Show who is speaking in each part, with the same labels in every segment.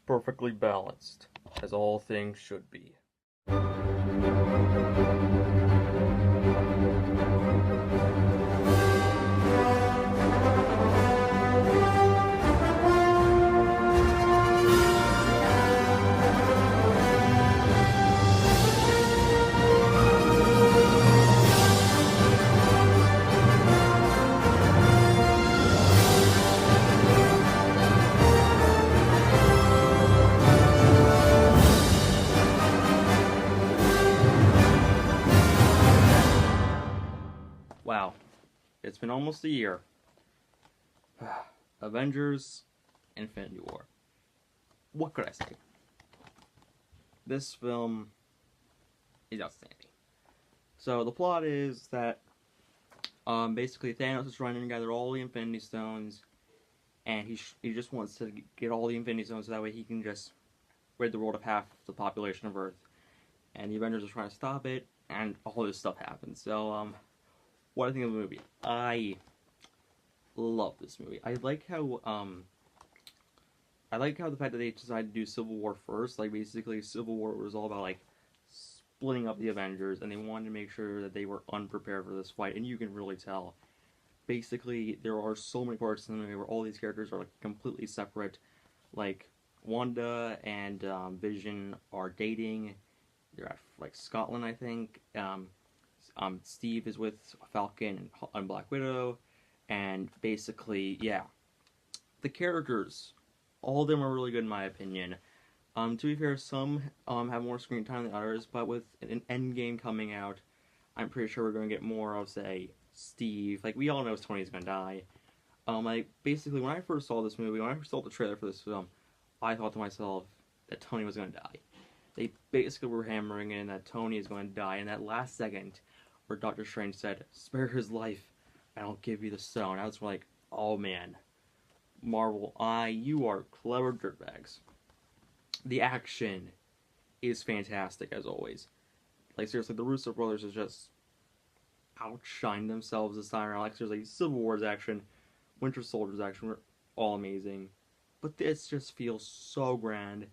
Speaker 1: perfectly balanced, as all things should be. Wow, it's been almost a year. Avengers, Infinity War. What could I say? This film is outstanding. So the plot is that basically Thanos is trying to gather all the Infinity Stones, and he just wants to get all the Infinity Stones so that way he can just rid the world of half the population of Earth. And the Avengers are trying to stop it, and all this stuff happens. So what I think of the movie? I love this movie. I like how the fact that they decided to do Civil War first. Like basically, Civil War was all about like splitting up the Avengers, and they wanted to make sure that they were unprepared for this fight, and you can really tell. Basically, there are so many parts in the movie where all these characters are like completely separate. Like Wanda and Vision are dating. They're at like Scotland, I think. Steve is with Falcon and Black Widow, and basically, yeah, the characters, all of them are really good in my opinion. To be fair, some have more screen time than others, but with an Endgame coming out, I'm pretty sure we're going to get more of, say, Steve. Like, we all know Tony's going to die. Like, basically, when I first saw this movie, when I first saw the trailer for this film, I thought to myself that Tony was going to die. They basically were hammering in that Tony is going to die, and that last second, where Doctor Strange said, "Spare his life, and I'll give you the stone," I was like, oh man, Marvel, you are clever dirtbags. The action is fantastic as always. Like seriously, the Russo brothers has just outshined themselves this time around. Like seriously, Civil War's action, Winter Soldier's action were all amazing, but this just feels so grand.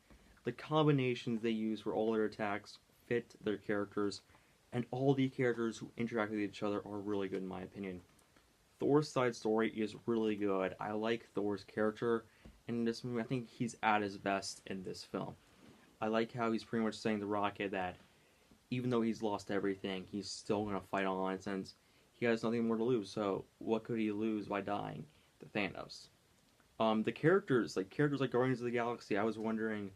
Speaker 1: The combinations they use for all their attacks fit their characters, and all the characters who interact with each other are really good in my opinion. Thor's side story is really good. I like Thor's character in this movie. I think he's at his best in this film. I like how he's pretty much saying to Rocket that even though he's lost everything, he's still gonna fight on since he has nothing more to lose. So what could he lose by dying to Thanos? The characters like Guardians of the Galaxy, I was wondering,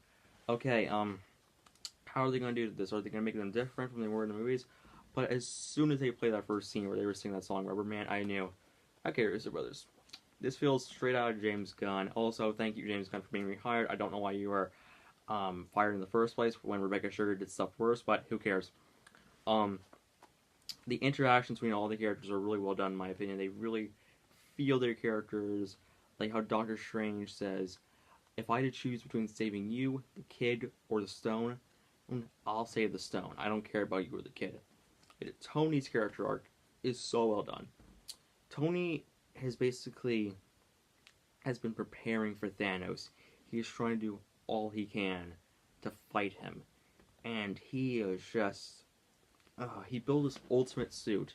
Speaker 1: okay, how are they gonna do this? Are they gonna make them different from they were in the movies? But as soon as they played that first scene where they were singing that song Rubber Man, I knew, okay, Russo Brothers. This feels straight out of James Gunn. Also, thank you, James Gunn, for being rehired. I don't know why you were fired in the first place when Rebecca Sugar did stuff worse, but who cares? Um, the interactions between all the characters are really well done, in my opinion. They really feel their characters, like how Doctor Strange says, "If I had to choose between saving you, the kid, or the stone, I'll save the stone. I don't care about you or the kid." Tony's character arc is so well done. Tony has been preparing for Thanos. He's trying to do all he can to fight him, and he is just he built this ultimate suit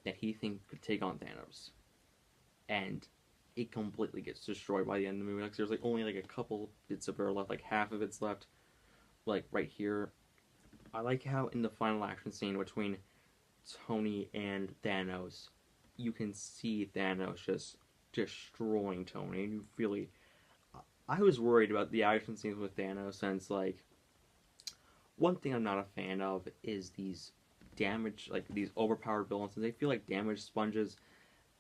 Speaker 1: that he thinks could take on Thanos, and it completely gets destroyed by the end of the movie. Like there's like only like a couple bits of air left, like half of it's left, like right here. I like how in the final action scene between Tony and Thanos, you can see Thanos just destroying Tony, and you really. I was worried about the action scenes with Thanos since, like, one thing I'm not a fan of is these these overpowered villains. They feel like damage sponges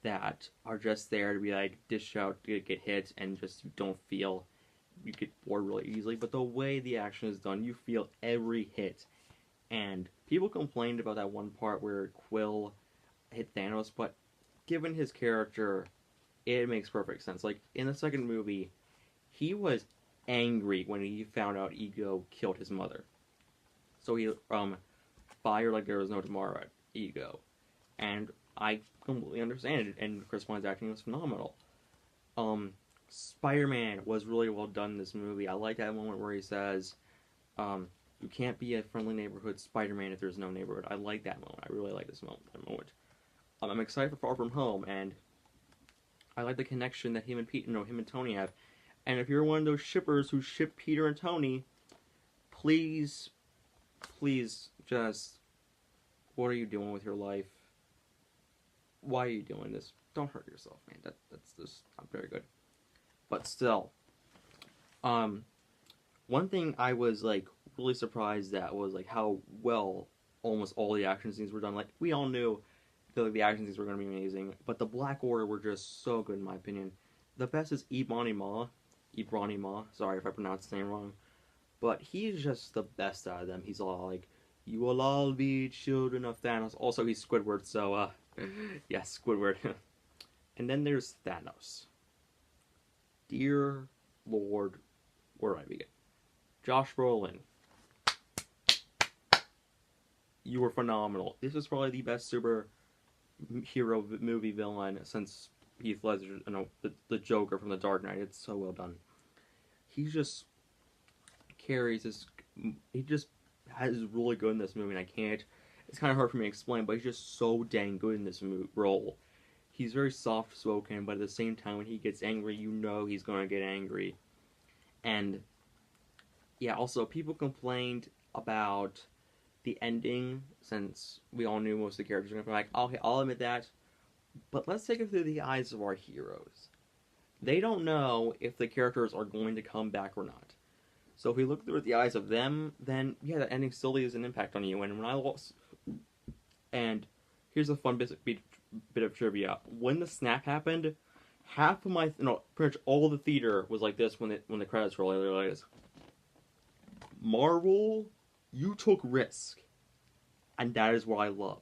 Speaker 1: that are just there to be like dish out, to get hit, and just you don't feel you get bored really easily. But the way the action is done, you feel every hit. And people complained about that one part where Quill hit Thanos, but given his character, it makes perfect sense. Like in the second movie, he was angry when he found out Ego killed his mother. So he fired like there was no tomorrow at Ego. And I completely understand it, and Chris Pine's acting was phenomenal. Spider-Man was really well done in this movie. I like that moment where he says, "You can't be a friendly neighborhood Spider-Man if there's no neighborhood." I like that moment. I really like this moment. I'm excited for Far From Home, and I like the connection that him and Pete, him and Tony have. And if you're one of those shippers who ship Peter and Tony, please, please, just, what are you doing with your life? Why are you doing this? Don't hurt yourself, man. That's just not very good. But still, one thing I was like really surprised at was like how well almost all the action scenes were done. Like we all knew the action scenes were going to be amazing, but the Black Order were just so good in my opinion. The best is Ibrani Ma. Sorry if I pronounced his name wrong, but he's just the best out of them. He's all like, "You will all be children of Thanos." Also, he's Squidward, so yes, Squidward. And then there's Thanos. Dear Lord, where do I begin? Josh Brolin, you were phenomenal. This is probably the best superhero movie villain since Heath Ledger, the Joker from The Dark Knight. It's so well done. He just carries this. He just is really good in this movie, and I can't. It's kind of hard for me to explain, but he's just so dang good in this role. He's very soft spoken, but at the same time, when he gets angry, you know he's going to get angry. And yeah, also people complained about the ending, since we all knew most of the characters were going to be like, okay, I'll admit that, but let's take it through the eyes of our heroes. They don't know if the characters are going to come back or not. So if we look through the eyes of them, then yeah, that ending still leaves an impact on you. And when I lost, and here's a fun bit of trivia: when the snap happened, half of pretty much all the theater was like this when the credits roll. They're like this. Marvel, you took risk, and that is what I love.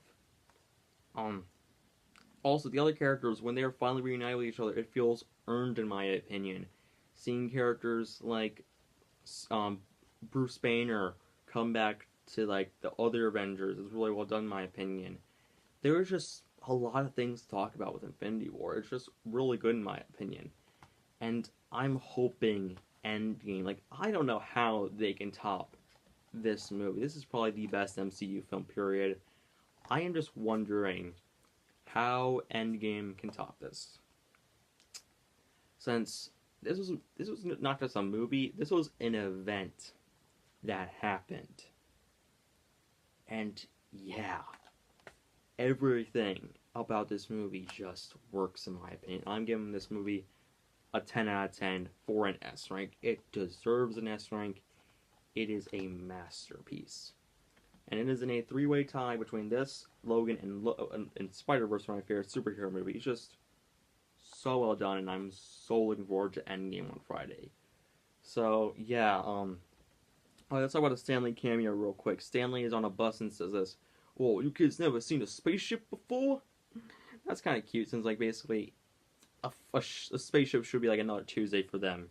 Speaker 1: Also, the other characters, when they are finally reunited with each other, it feels earned in my opinion. Seeing characters like Bruce Banner come back to like the other Avengers is really well done in my opinion. There was just a lot of things to talk about with Infinity War. It's just really good in my opinion. And I'm hoping Endgame, like, I don't know how they can top this movie. This is probably the best MCU film, period. I am just wondering how Endgame can top this. Since this was not just a movie, this was an event that happened. And yeah, everything about this movie just works in my opinion. I'm giving this movie a 10 out of 10 for an S rank. It deserves an S rank. It is a masterpiece. And it is in a three-way tie between this, Logan, and Spider-Verse, my favorite superhero movie. It's just so well done, and I'm so looking forward to Endgame on Friday. So, yeah, let's talk about the Stanley cameo real quick. Stanley is on a bus and says this, "Whoa, you kids never seen a spaceship before?" That's kind of cute, since, like, basically, a spaceship should be, like, another Tuesday for them.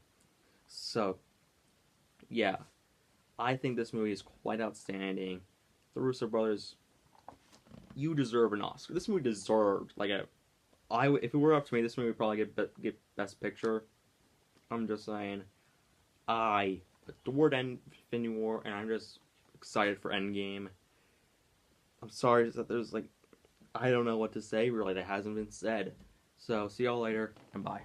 Speaker 1: So, yeah. I think this movie is quite outstanding. The Russo brothers, you deserve an Oscar. This movie deserved, like, if it were up to me, this movie would probably get Best Picture. I'm just saying. I adored Infinity War, and I'm just excited for Endgame. I'm sorry that there's, like, I don't know what to say, really, that hasn't been said. So, see y'all later, and bye.